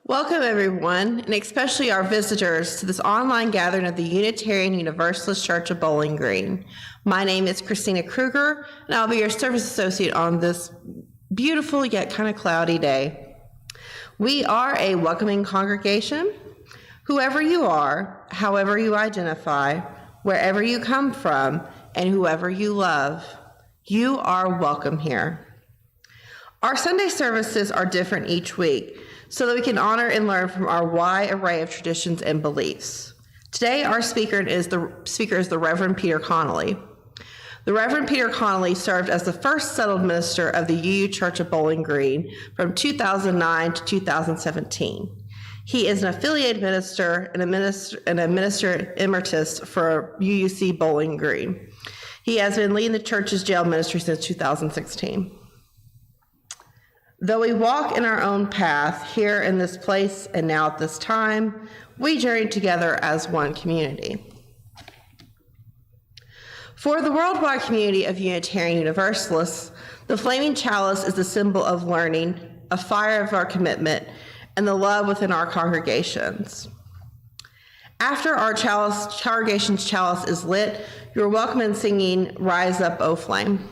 Welcome, everyone, and especially our visitors to this online gathering of the Unitarian Universalist Church of Bowling Green. My name is Christina Kruger, and I'll be your service associate on this beautiful yet kind of cloudy day. We are a welcoming congregation. Whoever you are, however you identify, wherever you come from, and whoever you love, you are welcome here. Our Sunday services are different each week, so that we can honor and learn from our wide array of traditions and beliefs. Today, our speaker is the Reverend Peter Connolly. The Reverend Peter Connolly served as the first settled minister of the UU Church of Bowling Green from 2009 to 2017. He is an affiliated minister and a minister emeritus for UUC Bowling Green. He has been leading the church's jail ministry since 2016. Though we walk in our own path here in this place and now at this time, we journey together as one community. For the worldwide community of Unitarian Universalists, the flaming chalice is a symbol of learning, a fire of our commitment, and the love within our congregations. After our congregation's chalice is lit, you're welcome in singing "Rise Up, O Flame."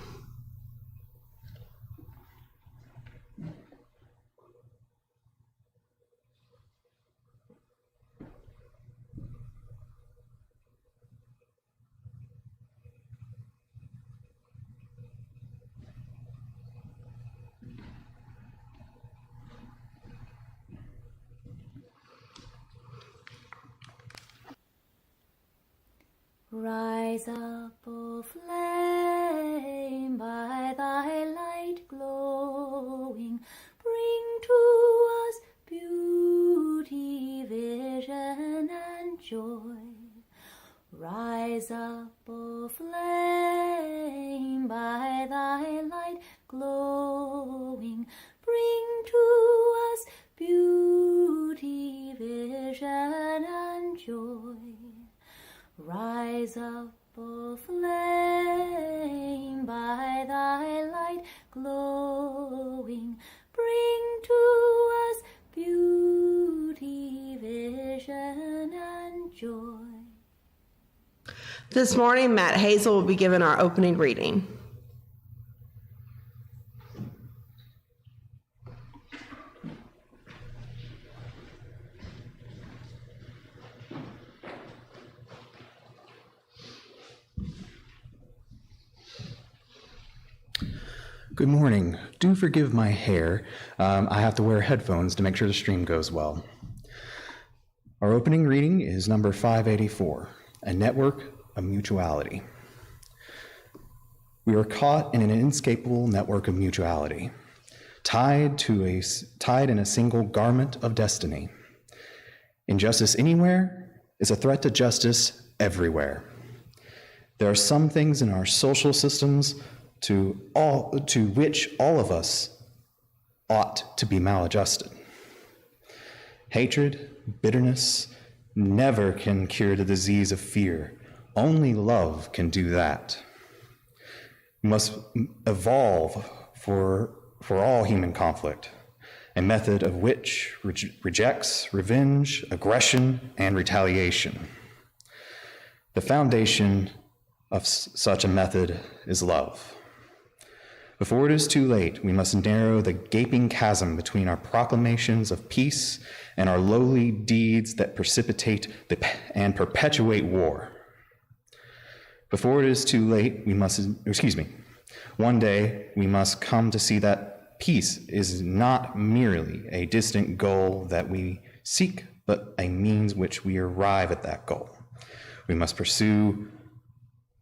Rise up, O flame, by thy light glowing, bring to us beauty, vision, and joy. Rise up, O flame, by thy light glowing, bring to us beauty, vision, and joy. Rise up, O flame, by thy light glowing, bring to us beauty, vision, and joy. This morning, Matt Hazel will be giving our opening reading. Good morning. Do forgive my hair. I have to wear headphones to make sure the stream goes well. Our opening reading is number 584, A Network of Mutuality. We are caught in an inescapable network of mutuality, tied in a single garment of destiny. Injustice anywhere is a threat to justice everywhere. There are some things in our social systems to which all of us ought to be maladjusted. Hatred, bitterness never can cure the disease of fear. Only love can do that. We must evolve for all human conflict, a method of which rejects revenge, aggression, and retaliation. The foundation of such a method is love. Before it is too late, we must narrow the gaping chasm between our proclamations of peace and our lowly deeds that precipitate and perpetuate war. Before it is too late, one day we must come to see that peace is not merely a distant goal that we seek, but a means which we arrive at that goal. We must pursue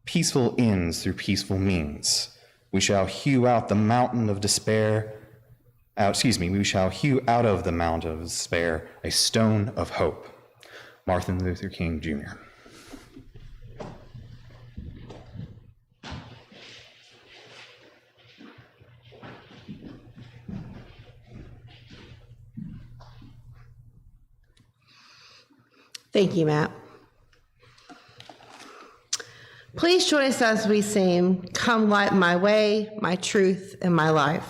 peaceful ends through peaceful means. We shall hew out the mountain of despair. We shall hew out of the mountain of despair a stone of hope. Martin Luther King, Jr. Thank you, Matt. Please join us as we sing, "Come Light My Way, My Truth, and My Life."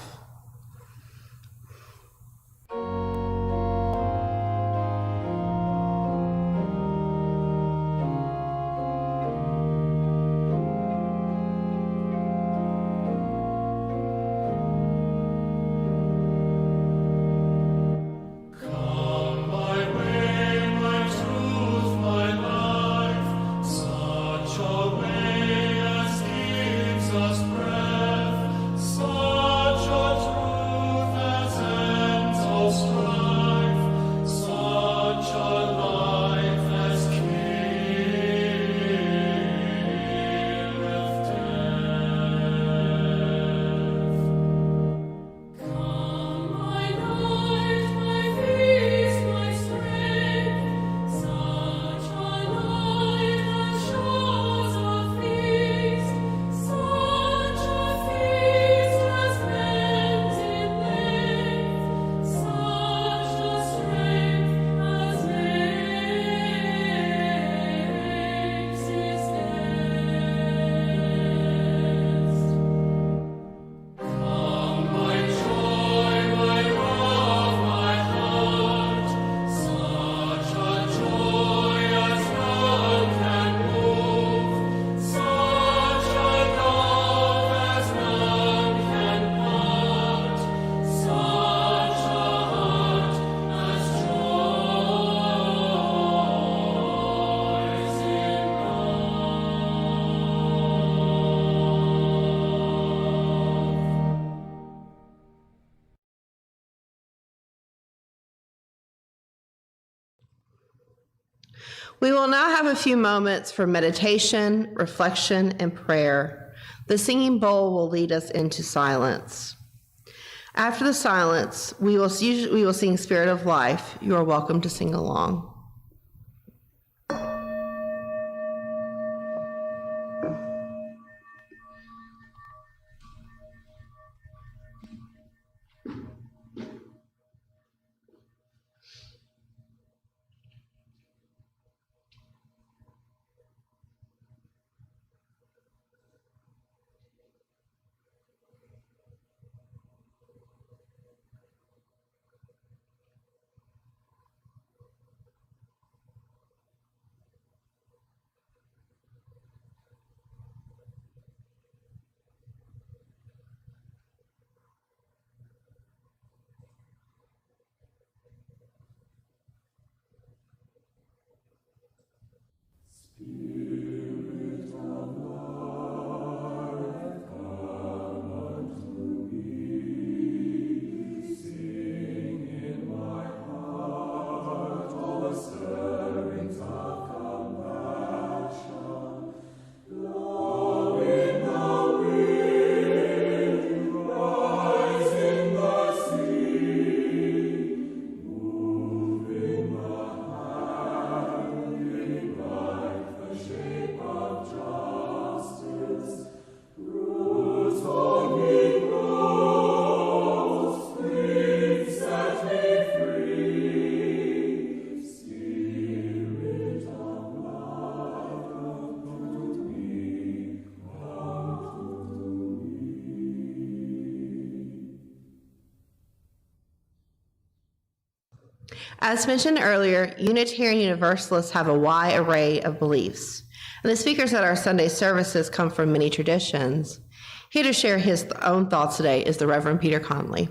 We will now have a few moments for meditation, reflection, and prayer. The singing bowl will lead us into silence. After the silence, we will sing Spirit of Life. You are welcome to sing along. As mentioned earlier, Unitarian Universalists have a wide array of beliefs, and the speakers at our Sunday services come from many traditions. Here to share his own thoughts today is the Reverend Peter Connolly.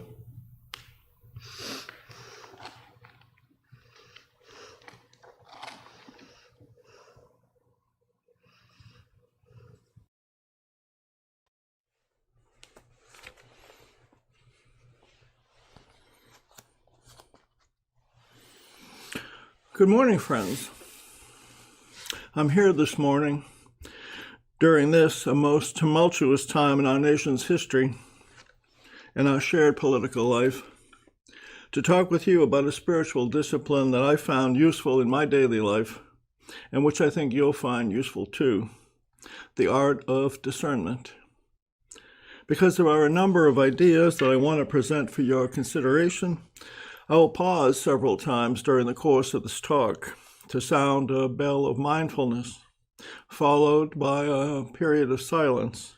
Good morning, friends. I'm here this morning during this, a most tumultuous time in our nation's history and our shared political life, to talk with you about a spiritual discipline that I found useful in my daily life and which I think you'll find useful too, the art of discernment. Because there are a number of ideas that I want to present for your consideration, I will pause several times during the course of this talk to sound a bell of mindfulness, followed by a period of silence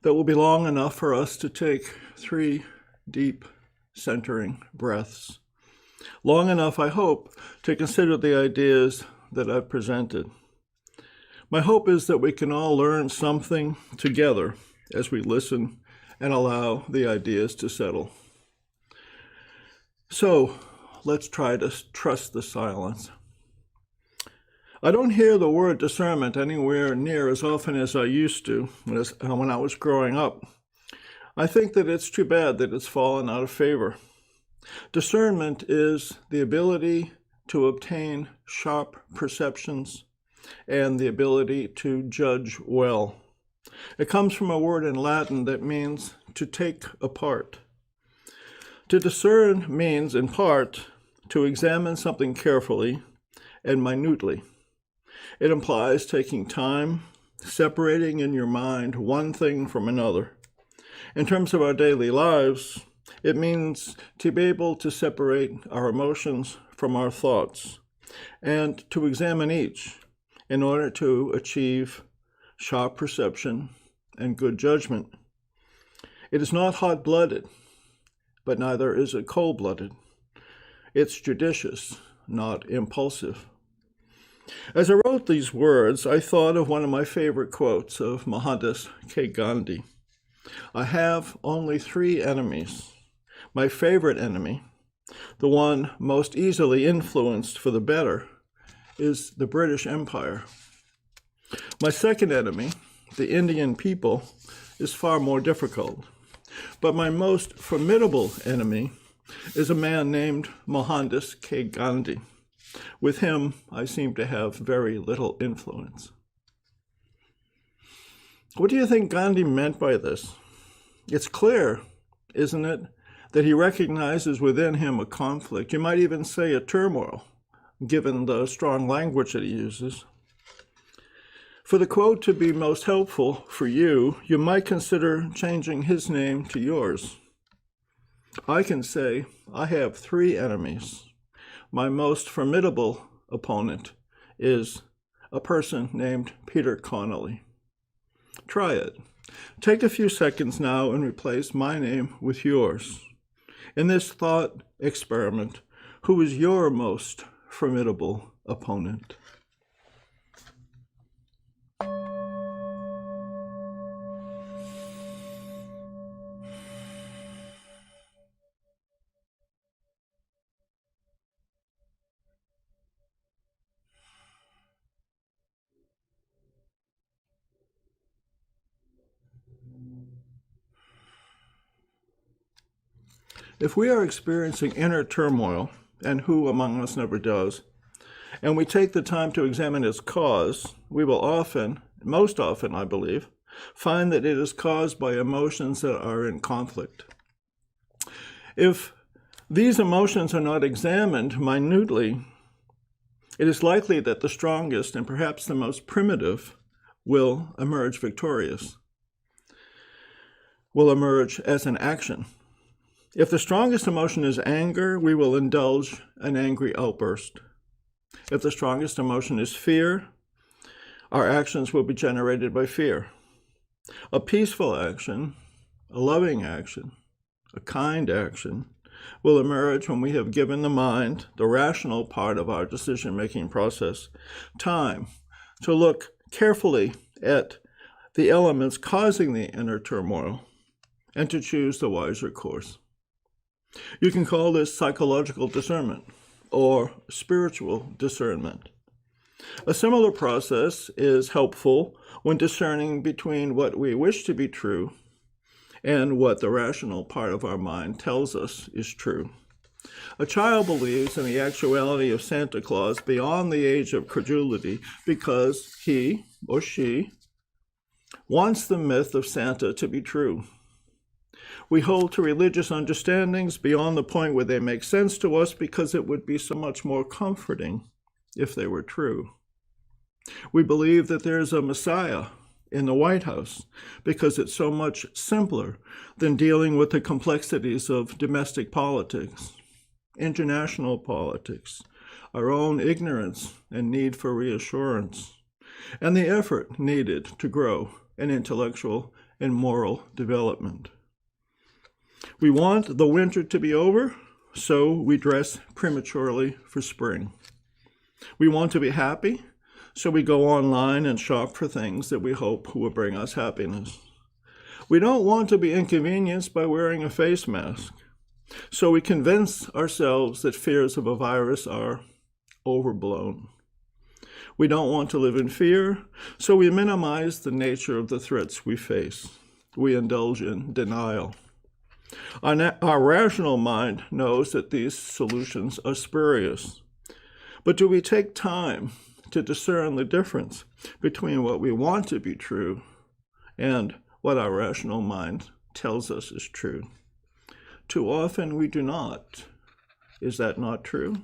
that will be long enough for us to take 3 deep, centering breaths. Long enough, I hope, to consider the ideas that I've presented. My hope is that we can all learn something together as we listen and allow the ideas to settle. So, let's try to trust the silence. I don't hear the word discernment anywhere near as often as I used to when I was growing up. I think that it's too bad that it's fallen out of favor. Discernment is the ability to obtain sharp perceptions and the ability to judge well. It comes from a word in Latin that means to take apart. To discern means, in part, to examine something carefully and minutely. It implies taking time, separating in your mind one thing from another. In terms of our daily lives, it means to be able to separate our emotions from our thoughts and to examine each in order to achieve sharp perception and good judgment. It is not hot-blooded, but neither is it cold-blooded. It's judicious, not impulsive. As I wrote these words, I thought of one of my favorite quotes of Mohandas K. Gandhi. I have only 3 enemies. My favorite enemy, the one most easily influenced for the better, is the British Empire. My second enemy, the Indian people, is far more difficult. But my most formidable enemy is a man named Mohandas K. Gandhi. With him, I seem to have very little influence. What do you think Gandhi meant by this? It's clear, isn't it, that he recognizes within him a conflict. You might even say a turmoil, given the strong language that he uses. For the quote to be most helpful for you, you might consider changing his name to yours. I can say, I have 3 enemies. My most formidable opponent is a person named Peter Connolly. Try it. Take a few seconds now and replace my name with yours. In this thought experiment, who is your most formidable opponent? If we are experiencing inner turmoil, and who among us never does, and we take the time to examine its cause, we will often, most often I believe, find that it is caused by emotions that are in conflict. If these emotions are not examined minutely, it is likely that the strongest and perhaps the most primitive will emerge victorious, will emerge as an action. If the strongest emotion is anger, we will indulge an angry outburst. If the strongest emotion is fear, our actions will be generated by fear. A peaceful action, a loving action, a kind action will emerge when we have given the mind, the rational part of our decision-making process, time to look carefully at the elements causing the inner turmoil and to choose the wiser course. You can call this psychological discernment or spiritual discernment. A similar process is helpful when discerning between what we wish to be true and what the rational part of our mind tells us is true. A child believes in the actuality of Santa Claus beyond the age of credulity because he or she wants the myth of Santa to be true. We hold to religious understandings beyond the point where they make sense to us because it would be so much more comforting if they were true. We believe that there is a Messiah in the White House because it's so much simpler than dealing with the complexities of domestic politics, international politics, our own ignorance and need for reassurance, and the effort needed to grow in intellectual and moral development. We want the winter to be over, so we dress prematurely for spring. We want to be happy, so we go online and shop for things that we hope will bring us happiness. We don't want to be inconvenienced by wearing a face mask, so we convince ourselves that fears of a virus are overblown. We don't want to live in fear, so we minimize the nature of the threats we face. We indulge in denial. Our rational mind knows that these solutions are spurious. But do we take time to discern the difference between what we want to be true and what our rational mind tells us is true? Too often we do not. Is that not true?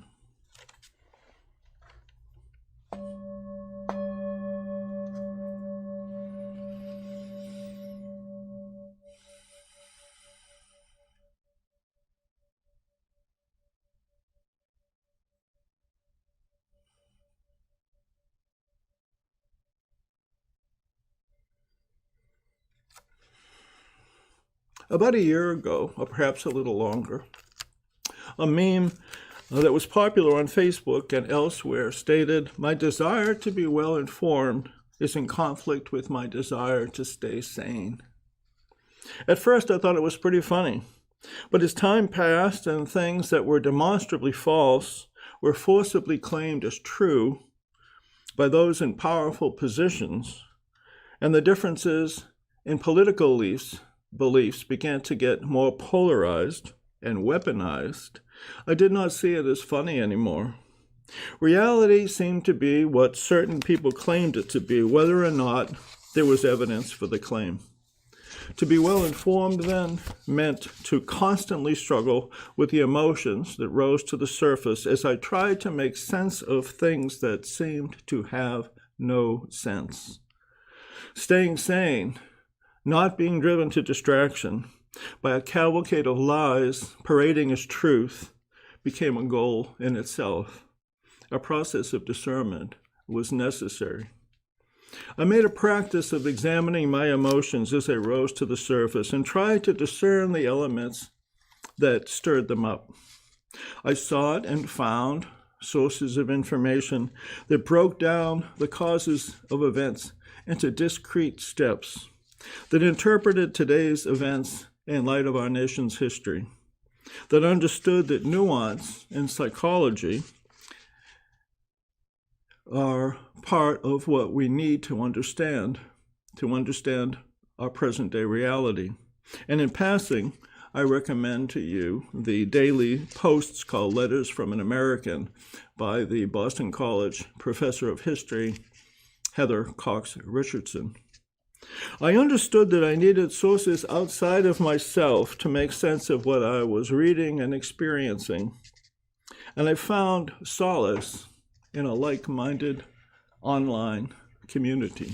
About a year ago, or perhaps a little longer, a meme that was popular on Facebook and elsewhere stated, "My desire to be well informed is in conflict with my desire to stay sane." At first, I thought it was pretty funny, but as time passed and things that were demonstrably false were forcibly claimed as true by those in powerful positions, and the differences in political beliefs began to get more polarized and weaponized, I did not see it as funny anymore. Reality seemed to be what certain people claimed it to be, whether or not there was evidence for the claim. To be well informed, then, meant to constantly struggle with the emotions that rose to the surface as I tried to make sense of things that seemed to have no sense. Staying sane, not being driven to distraction by a cavalcade of lies parading as truth, became a goal in itself. A process of discernment was necessary. I made a practice of examining my emotions as they rose to the surface and tried to discern the elements that stirred them up. I sought and found sources of information that broke down the causes of events into discrete steps, that interpreted today's events in light of our nation's history, that understood that nuance and psychology are part of what we need to understand our present-day reality. And in passing, I recommend to you the daily posts called Letters from an American by the Boston College professor of history, Heather Cox Richardson. I understood that I needed sources outside of myself to make sense of what I was reading and experiencing, and I found solace in a like-minded online community.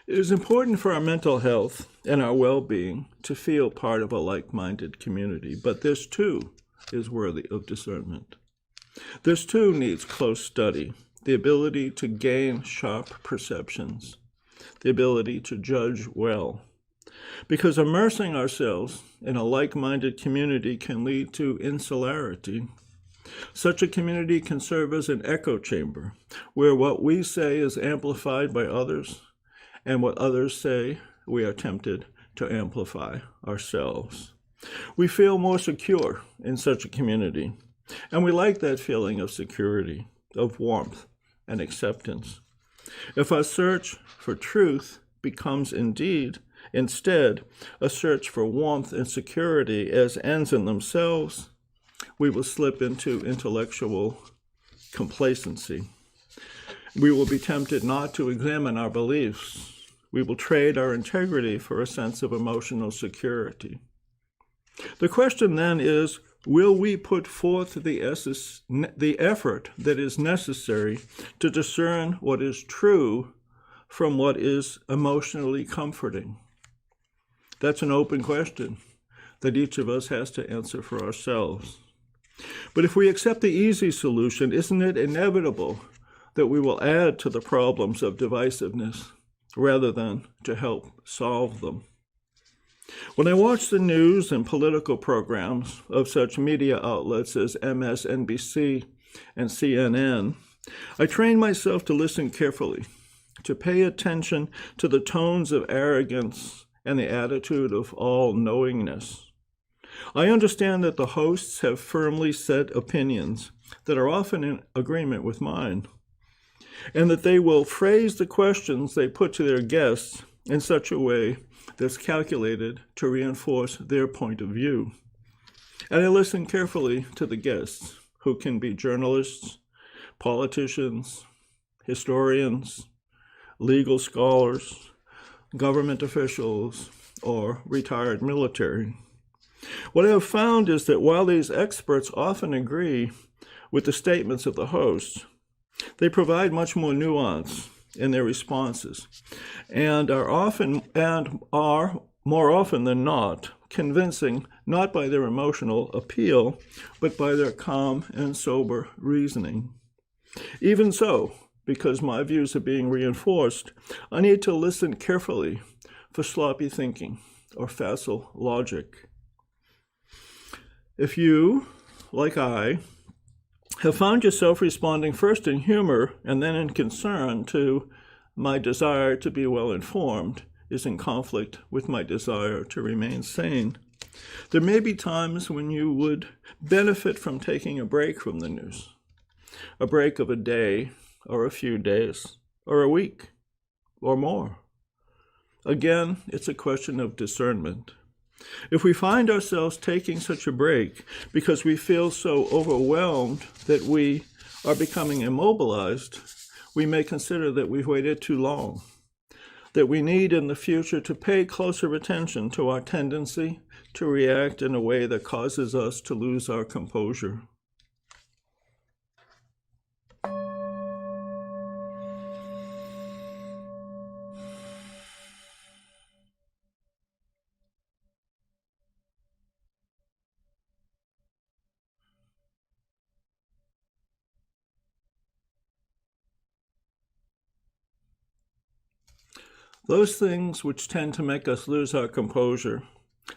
It is important for our mental health and our well-being to feel part of a like-minded community, but this too is worthy of discernment. This too needs close study, the ability to gain sharp perceptions, the ability to judge well, because immersing ourselves in a like-minded community can lead to insularity. Such a community can serve as an echo chamber, where what we say is amplified by others, and what others say, we are tempted to amplify ourselves. We feel more secure in such a community, and we like that feeling of security, of warmth, and acceptance. If our search for truth becomes instead a search for warmth and security as ends in themselves, we will slip into intellectual complacency. We will be tempted not to examine our beliefs. We will trade our integrity for a sense of emotional security. The question then is, will we put forth the effort that is necessary to discern what is true from what is emotionally comforting? That's an open question that each of us has to answer for ourselves. But if we accept the easy solution, isn't it inevitable that we will add to the problems of divisiveness rather than to help solve them? When I watch the news and political programs of such media outlets as MSNBC and CNN, I train myself to listen carefully, to pay attention to the tones of arrogance and the attitude of all-knowingness. I understand that the hosts have firmly set opinions that are often in agreement with mine, and that they will phrase the questions they put to their guests in such a way that's calculated to reinforce their point of view. And I listen carefully to the guests, who can be journalists, politicians, historians, legal scholars, government officials, or retired military. What I have found is that while these experts often agree with the statements of the hosts, they provide much more nuance in their responses and are more often than not convincing, not by their emotional appeal, but by their calm and sober reasoning. Even so, because my views are being reinforced, I need to listen carefully for sloppy thinking or facile logic. If you, like I, have found yourself responding first in humor and then in concern to my desire to be well informed, is in conflict with my desire to remain sane. There may be times when you would benefit from taking a break from the news, a break of a day or a few days or a week or more. Again, it's a question of discernment. If we find ourselves taking such a break because we feel so overwhelmed that we are becoming immobilized, we may consider that we've waited too long, that we need in the future to pay closer attention to our tendency to react in a way that causes us to lose our composure. Those things which tend to make us lose our composure,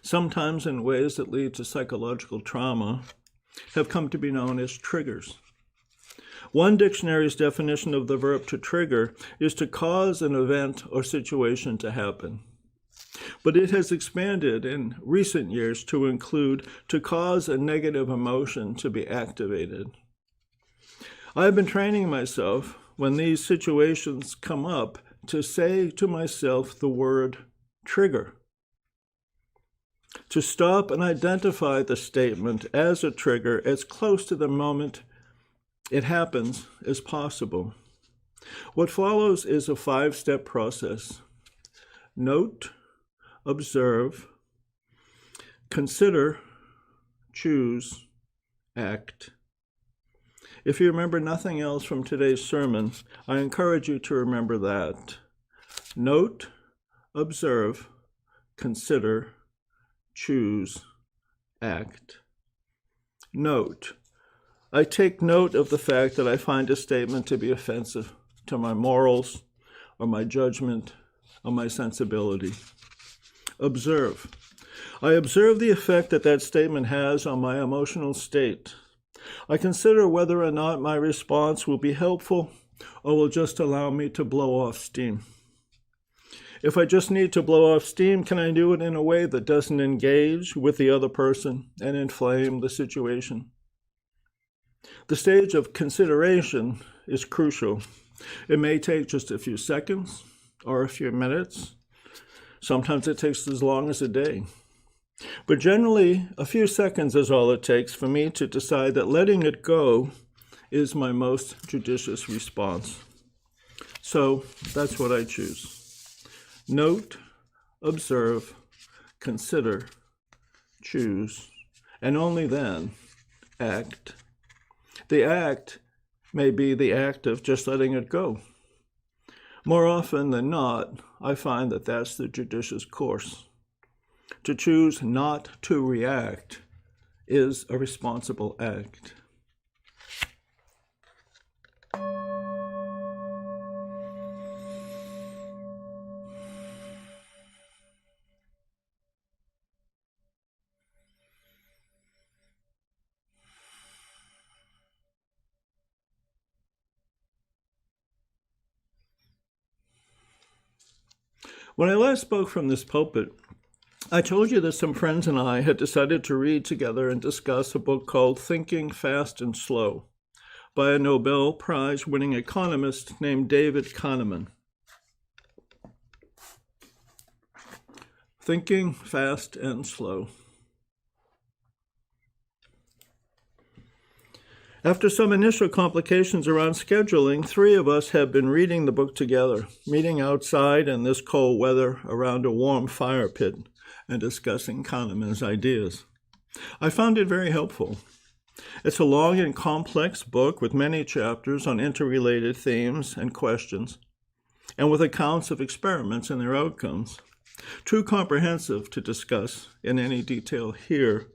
sometimes in ways that lead to psychological trauma, have come to be known as triggers. One dictionary's definition of the verb to trigger is to cause an event or situation to happen. But it has expanded in recent years to include to cause a negative emotion to be activated. I have been training myself when these situations come up to say to myself the word trigger, to stop and identify the statement as a trigger as close to the moment it happens as possible. What follows is a 5-step process. Note, observe, consider, choose, act. If you remember nothing else from today's sermon, I encourage you to remember that. Note, observe, consider, choose, act. Note, I take note of the fact that I find a statement to be offensive to my morals or my judgment or my sensibility. Observe. I observe the effect that that statement has on my emotional state. I consider whether or not my response will be helpful or will just allow me to blow off steam. If I just need to blow off steam, can I do it in a way that doesn't engage with the other person and inflame the situation? The stage of consideration is crucial. It may take just a few seconds or a few minutes. Sometimes it takes as long as a day. But generally, a few seconds is all it takes for me to decide that letting it go is my most judicious response. So that's what I choose. Note, observe, consider, choose, and only then act. The act may be the act of just letting it go. More often than not, I find that that's the judicious course. To choose not to react is a responsible act. When I last spoke from this pulpit, I told you that some friends and I had decided to read together and discuss a book called Thinking Fast and Slow by a Nobel Prize-winning economist named David Kahneman. Thinking Fast and Slow. After some initial complications around scheduling, 3 of us have been reading the book together, meeting outside in this cold weather around a warm fire pit and discussing Kahneman's ideas. I found it very helpful. It's a long and complex book with many chapters on interrelated themes and questions, and with accounts of experiments and their outcomes. Too comprehensive to discuss in any detail here,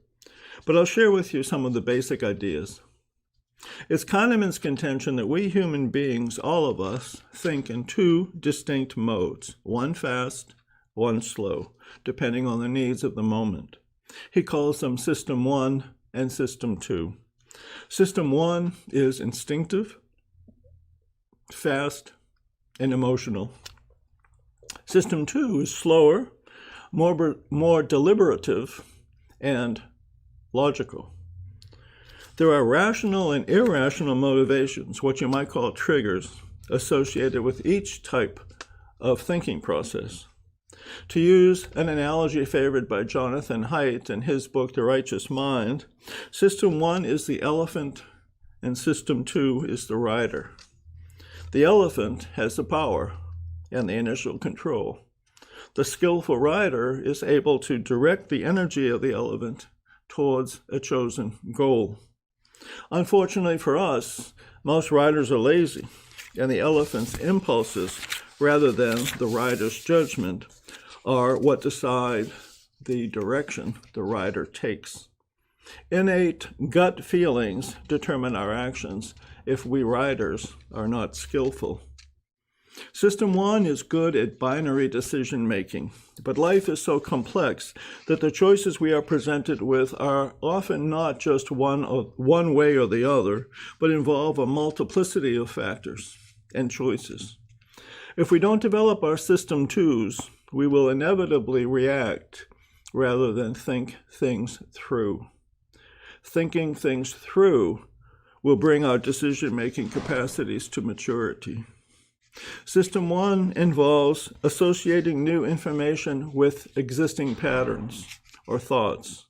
but I'll share with you some of the basic ideas. It's Kahneman's contention that we human beings, all of us, think in 2 distinct modes, one fast, one slow, depending on the needs of the moment. He calls them System 1 and System 2. System 1 is instinctive, fast, and emotional. System 2 is slower, more deliberative, and logical. There are rational and irrational motivations, what you might call triggers, associated with each type of thinking process. To use an analogy favored by Jonathan Haidt in his book, The Righteous Mind, System 1 is the elephant and System 2 is the rider. The elephant has the power and the initial control. The skillful rider is able to direct the energy of the elephant towards a chosen goal. Unfortunately for us, most riders are lazy, and the elephant's impulses, rather than the rider's judgment, are what decide the direction the rider takes. Innate gut feelings determine our actions if we riders are not skillful. System 1 is good at binary decision making, but life is so complex that the choices we are presented with are often not just one way or the other, but involve a multiplicity of factors and choices. If we don't develop our System 2s, we will inevitably react rather than think things through. Thinking things through will bring our decision-making capacities to maturity. System 1 involves associating new information with existing patterns or thoughts,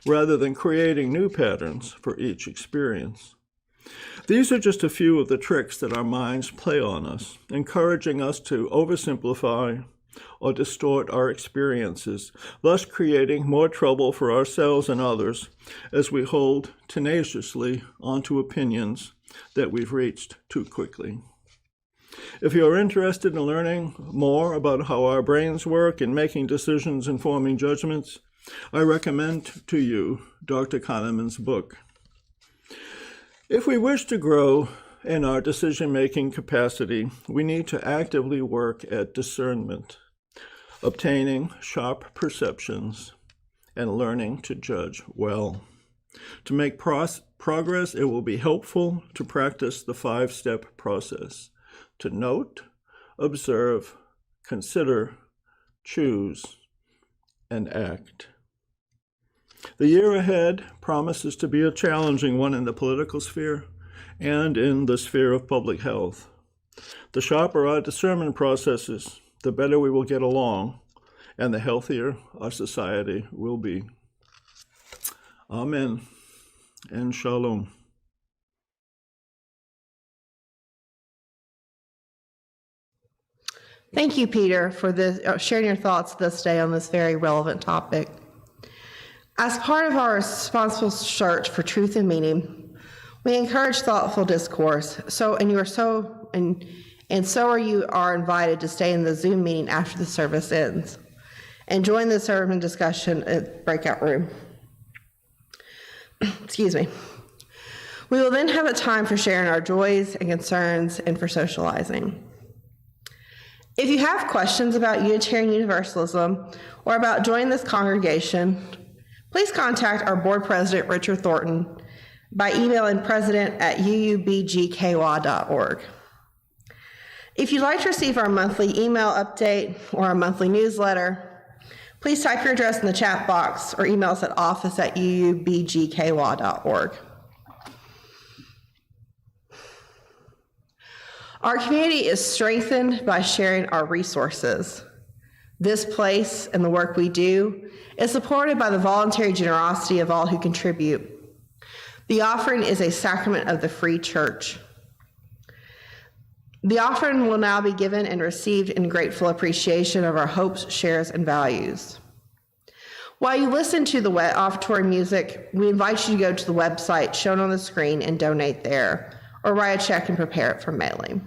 rather than creating new patterns for each experience. These are just a few of the tricks that our minds play on us, encouraging us to oversimplify or distort our experiences, thus creating more trouble for ourselves and others as we hold tenaciously onto opinions that we've reached too quickly. If you're interested in learning more about how our brains work in making decisions and forming judgments, I recommend to you Dr. Kahneman's book. If we wish to grow in our decision-making capacity, we need to actively work at discernment, obtaining sharp perceptions, and learning to judge well. To make progress, it will be helpful to practice the 5-step process: to note, observe, consider, choose, and act. The year ahead promises to be a challenging one in the political sphere and in the sphere of public health. The sharper our discernment processes, the better we will get along, and the healthier our society will be. Amen and shalom. Thank you, Peter, for sharing your thoughts this day on this very relevant topic. As part of our responsible search for truth and meaning, we encourage thoughtful discourse. So are you are invited to stay in the Zoom meeting after the service ends and join the sermon discussion at the breakout room. Excuse me. We will then have a time for sharing our joys and concerns and for socializing. If you have questions about Unitarian Universalism or about joining this congregation, please contact our board president, Richard Thornton, by emailing president@uubgky.org. If you'd like to receive our monthly email update or our monthly newsletter, please type your address in the chat box or email us at office@uubgky.org. Our community is strengthened by sharing our resources. This place and the work we do is supported by the voluntary generosity of all who contribute. The offering is a sacrament of the free church. The offering will now be given and received in grateful appreciation of our hopes, shares, and values. While you listen to the offertory music, we invite you to go to the website shown on the screen and donate there, or write a check and prepare it for mailing.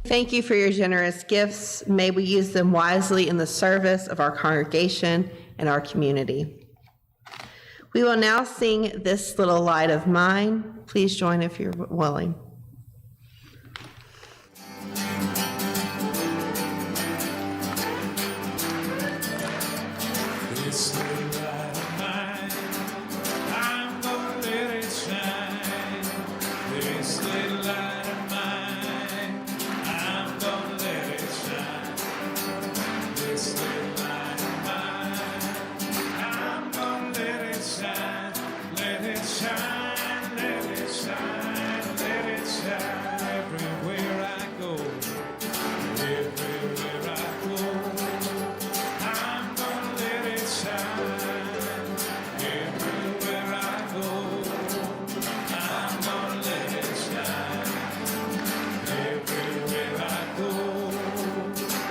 Thank you for your generous gifts. May we use them wisely in the service of our congregation and our community. We will now sing This Little Light of Mine. Please join if you're willing. This little light of mine, I'm gonna let it shine. This little light of mine, I'm gonna let it shine. This little light of mine, I'm gonna let it shine. Let it shine, let it shine, let it shine everywhere I go. Everywhere I go. I'm gonna let it shine everywhere I go. I'm gonna let it shine everywhere I go.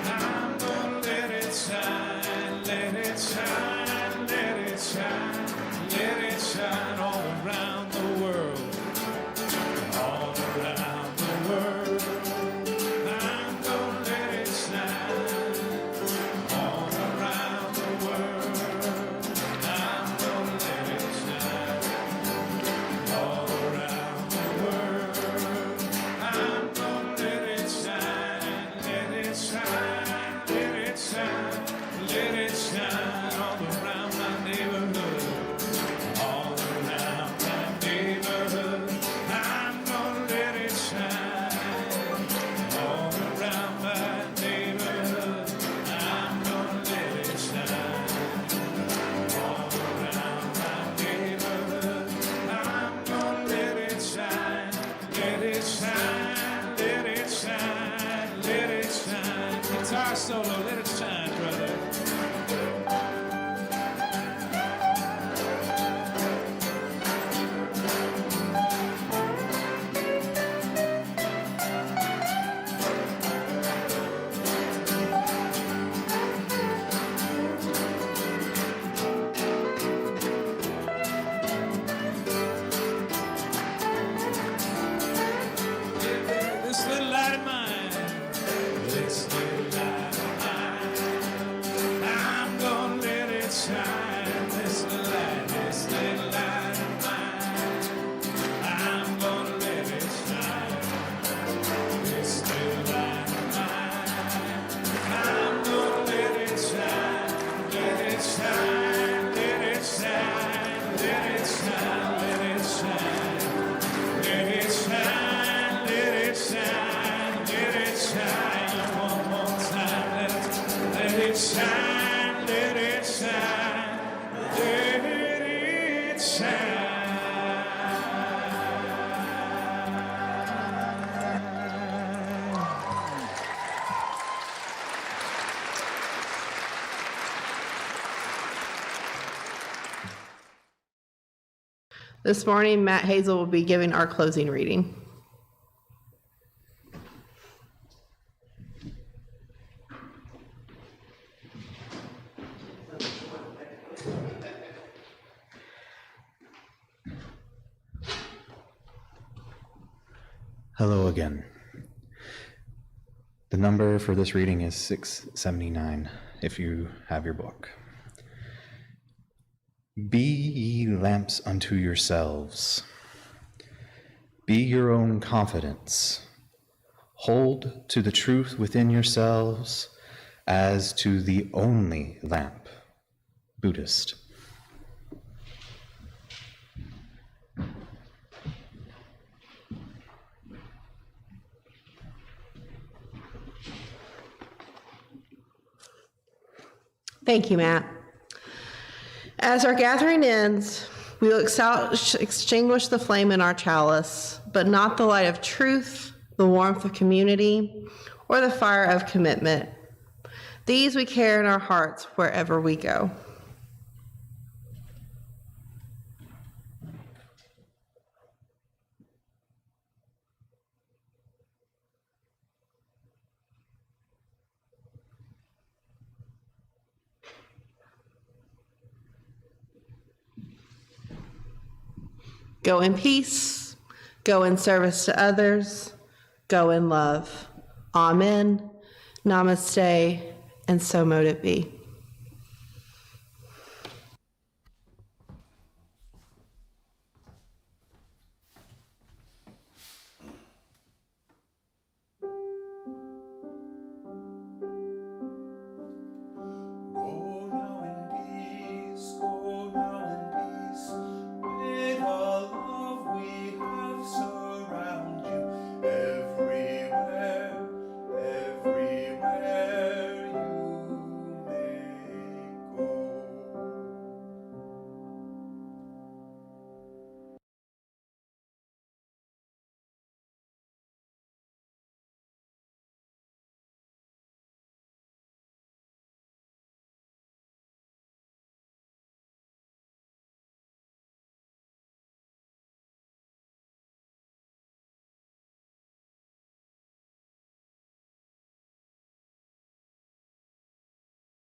I'm gonna let it shine, let it shine, let it shine, let it shine all around the world, all around the world. I'm gonna let it shine all around the world. I'm gonna let it shine all around the world. I'm gonna let it shine, let it shine, let it shine, let it shine all around my neighborhood, all around my neighborhood. I'm gonna let it shine all around my neighborhood. I'm gonna let it shine all around my neighborhood. I'm gonna let it shine, let it shine, let it shine, let it shine. Guitar solo, let it shine, brother. This little light of mine, this little light of mine, I'm gonna let it shine. This little light of mine, I'm gonna let it shine. This little light of mine, I'm gonna let it shine, let it shine, let it shine, let it shine, let it shine, let it shine, let it shine, let it shine one more time. Let it shine, let it shine, let it shine. This morning, Matt Hazel will be giving our closing reading. Hello again. The number for this reading is 679, if you have your book. Be ye lamps unto yourselves. Be your own confidence. Hold to the truth within yourselves as to the only lamp. Buddhist. Thank you, Matt. As our gathering ends, we will extinguish the flame in our chalice, but not the light of truth, the warmth of community, or the fire of commitment. These we carry in our hearts wherever we go. Go in peace, go in service to others, go in love. Amen. Namaste, and so mote it be.